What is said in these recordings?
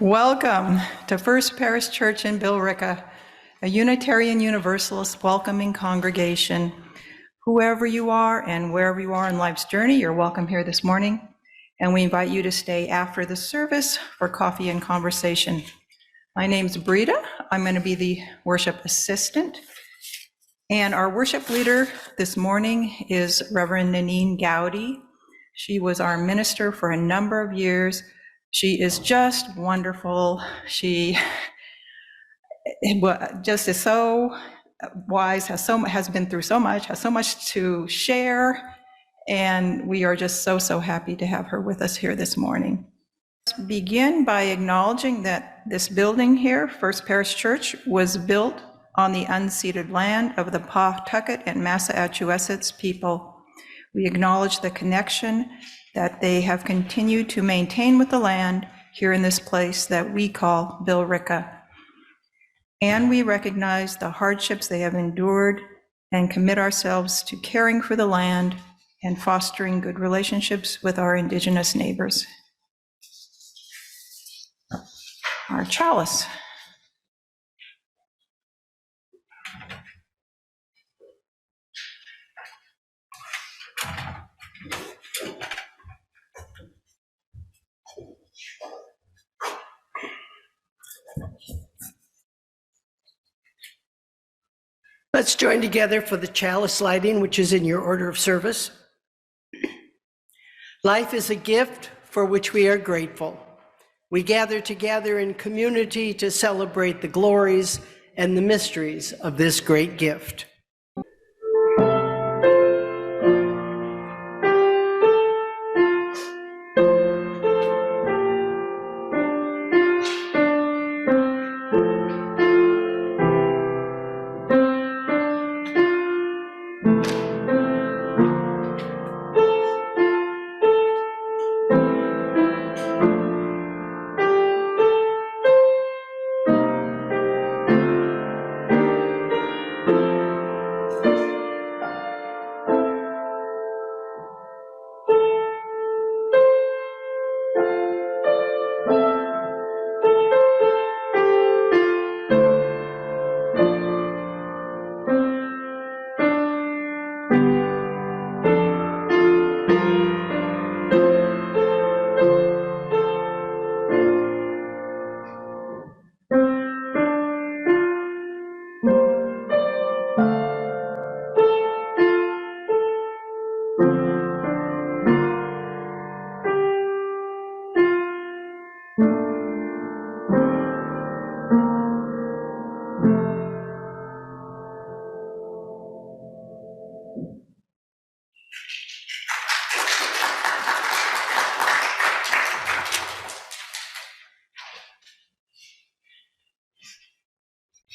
Welcome to First Parish Church in Billerica, a Unitarian Universalist welcoming congregation. Whoever you are and wherever you are in life's journey, you're welcome here this morning. And we invite you to stay after the service for coffee and conversation. My name's Brita. I'm going to be the worship assistant. And our worship leader this morning is Reverend Nannene Gowdy. She was our minister for a number of years. She is just wonderful. She just is so wise, has been through so much, has so much to share, and we are just so happy to have her with us here this morning. Let's begin by acknowledging that this building here, First Parish Church, was built on the unceded land of the Pawtucket and Massachusetts people. We acknowledge the connection that they have continued to maintain with the land here in this place that we call Billerica. And we recognize the hardships they have endured and commit ourselves to caring for the land and fostering good relationships with our Indigenous neighbors. Our chalice. Let's join together for the chalice lighting, which is in your order of service. Life is a gift for which we are grateful. We gather together in community to celebrate the glories and the mysteries of this great gift.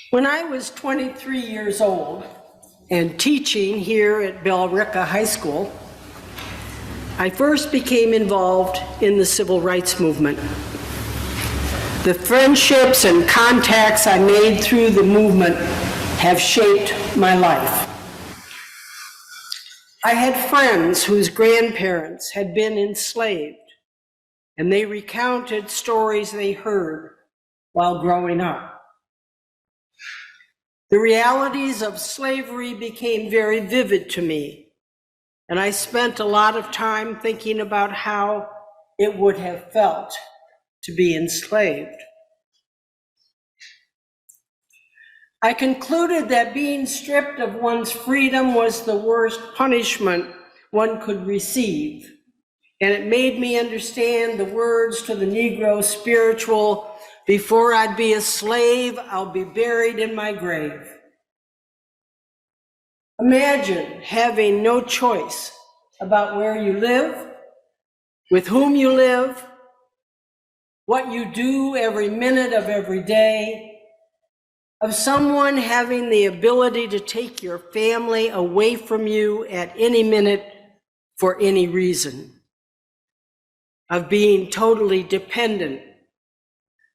When I was 23 years old and teaching here at Billerica High School, I first became involved in the civil rights movement. The friendships and contacts I made through the movement have shaped my life. I had friends whose grandparents had been enslaved, and they recounted stories they heard while growing up. The realities of slavery became very vivid to me, and I spent a lot of time thinking about how it would have felt to be enslaved. I concluded that being stripped of one's freedom was the worst punishment one could receive, and it made me understand the words to the Negro spiritual, "Before I'd be a slave, I'll be buried in my grave." Imagine having no choice about where you live, with whom you live, what you do every minute of every day, of someone having the ability to take your family away from you at any minute for any reason, of being totally dependent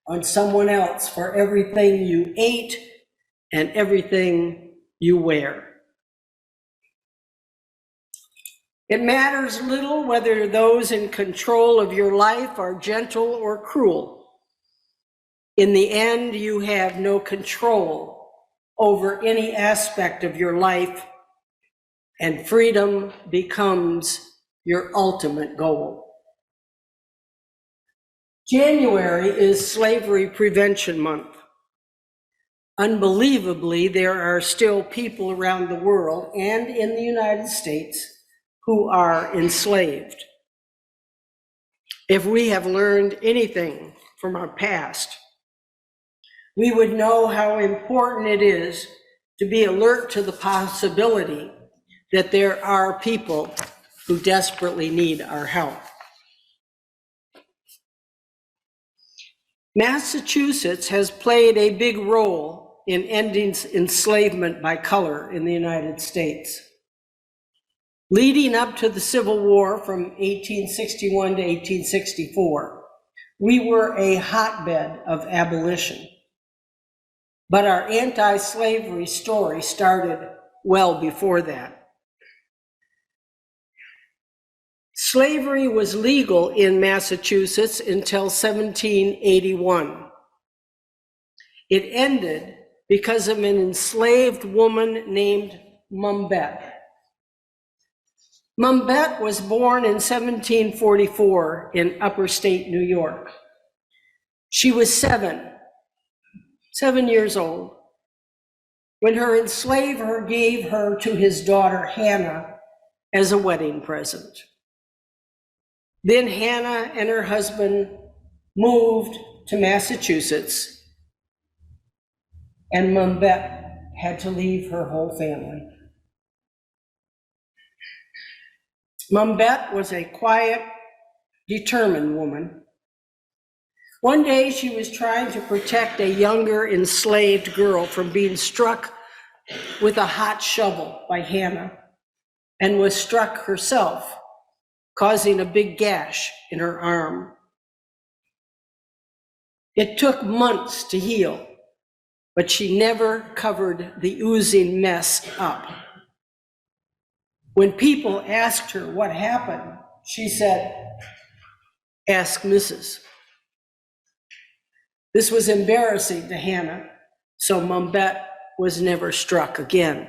on someone else for everything you ate and everything you wear. It matters little whether those in control of your life are gentle or cruel. In the end, you have no control over any aspect of your life, and freedom becomes your ultimate goal. January is Slavery Prevention Month. Unbelievably, there are still people around the world and in the United States who are enslaved. If we have learned anything from our past, we would know how important it is to be alert to the possibility that there are people who desperately need our help. Massachusetts has played a big role in ending enslavement by color in the United States. Leading up to the Civil War from 1861 to 1864, we were a hotbed of abolition. But our anti-slavery story started well before that. Slavery was legal in Massachusetts until 1781. It ended because of an enslaved woman named Mumbet. Mumbet was born in 1744 in upper state New York. She was seven years old, when her enslaver gave her to his daughter Hannah as a wedding present. Then Hannah and her husband moved to Massachusetts, and Mumbet had to leave her whole family. Mumbet was a quiet, determined woman. One day she was trying to protect a younger enslaved girl from being struck with a hot shovel by Hannah, and was struck herself, causing a big gash in her arm. It took months to heal, but she never covered the oozing mess up. When people asked her what happened, she said, "Ask Mrs." This was embarrassing to Hannah, so Mumbet was never struck again.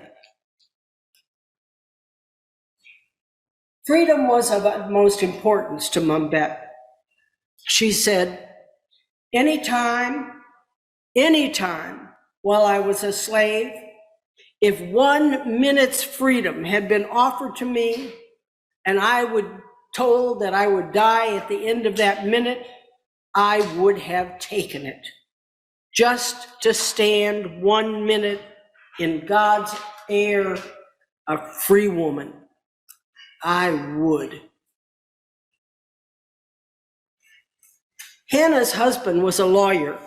Freedom was of utmost importance to Mumbet. She said, anytime while I was a slave, if 1 minute's freedom had been offered to me and I was told that I would die at the end of that minute, I would have taken it. Just to stand 1 minute in God's air, a free woman, I would. Hannah's husband was a lawyer,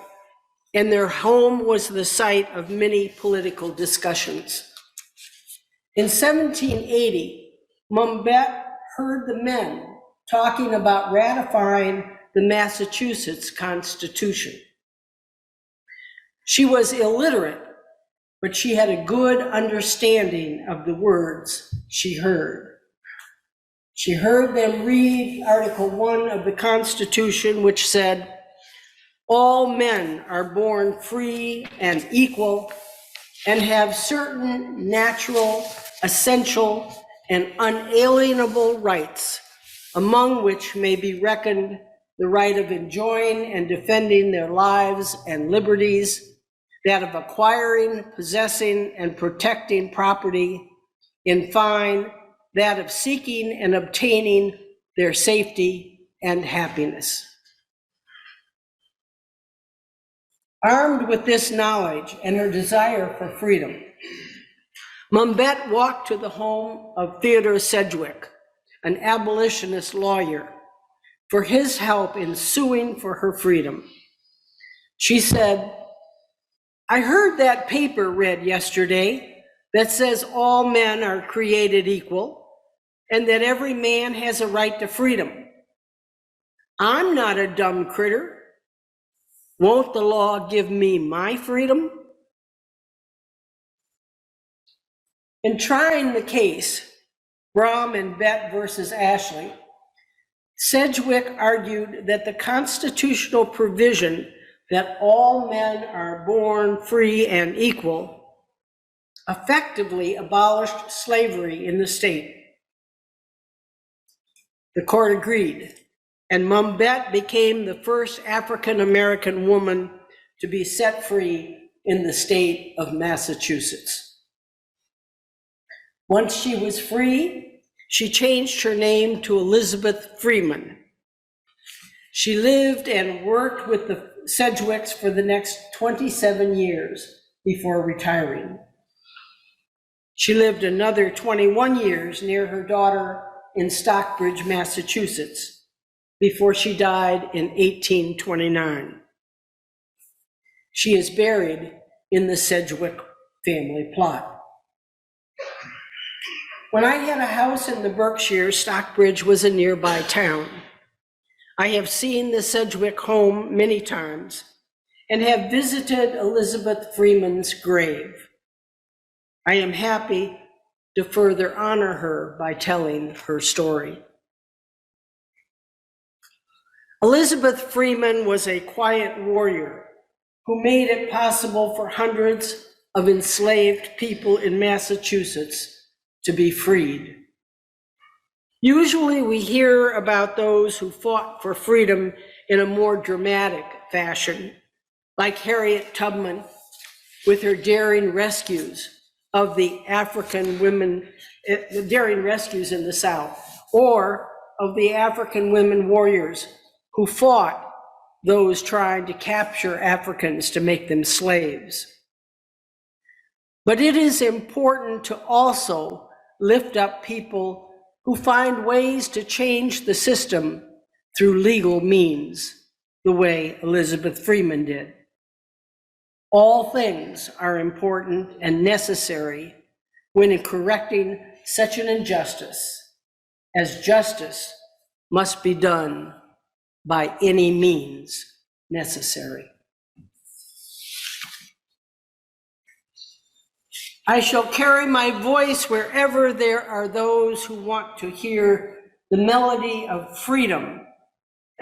and their home was the site of many political discussions. In 1780, Mumbet heard the men talking about ratifying the Massachusetts Constitution. She was illiterate, but she had a good understanding of the words she heard. She heard them read Article 1 of the Constitution, which said, "All men are born free and equal and have certain natural, essential, and unalienable rights, among which may be reckoned the right of enjoying and defending their lives and liberties, that of acquiring, possessing, and protecting property, in fine, that of seeking and obtaining their safety and happiness." Armed with this knowledge and her desire for freedom, Mumbet walked to the home of Theodore Sedgwick, an abolitionist lawyer, for his help in suing for her freedom. She said, "I heard that paper read yesterday that says all men are created equal and that every man has a right to freedom. I'm not a dumb critter. Won't the law give me my freedom?" In trying the case, Brom and Bett versus Ashley, Sedgwick argued that the constitutional provision that all men are born free and equal effectively abolished slavery in the state. The court agreed, and Mum Bett became the first African-American woman to be set free in the state of Massachusetts. Once she was free, she changed her name to Elizabeth Freeman. She lived and worked with the Sedgwicks for the next 27 years before retiring. She lived another 21 years near her daughter in Stockbridge, Massachusetts, before she died in 1829. She is buried in the Sedgwick family plot. When I had a house in the Berkshires, Stockbridge was a nearby town. I have seen the Sedgwick home many times and have visited Elizabeth Freeman's grave. I am happy to further honor her by telling her story. Elizabeth Freeman was a quiet warrior who made it possible for hundreds of enslaved people in Massachusetts to be freed. Usually we hear about those who fought for freedom in a more dramatic fashion, like Harriet Tubman with her daring rescues of the African women, daring rescues in the South, or of the African women warriors who fought those trying to capture Africans to make them slaves. But it is important to also lift up people who find ways to change the system through legal means, the way Elizabeth Freeman did. All things are important and necessary when correcting such an injustice, as justice must be done by any means necessary. I shall carry my voice wherever there are those who want to hear the melody of freedom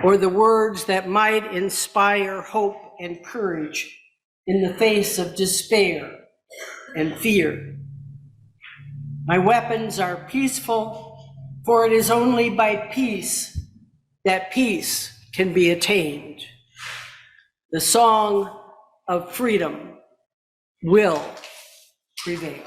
or the words that might inspire hope and courage in the face of despair and fear. My weapons are peaceful, for it is only by peace that peace can be attained. The song of freedom will prevail.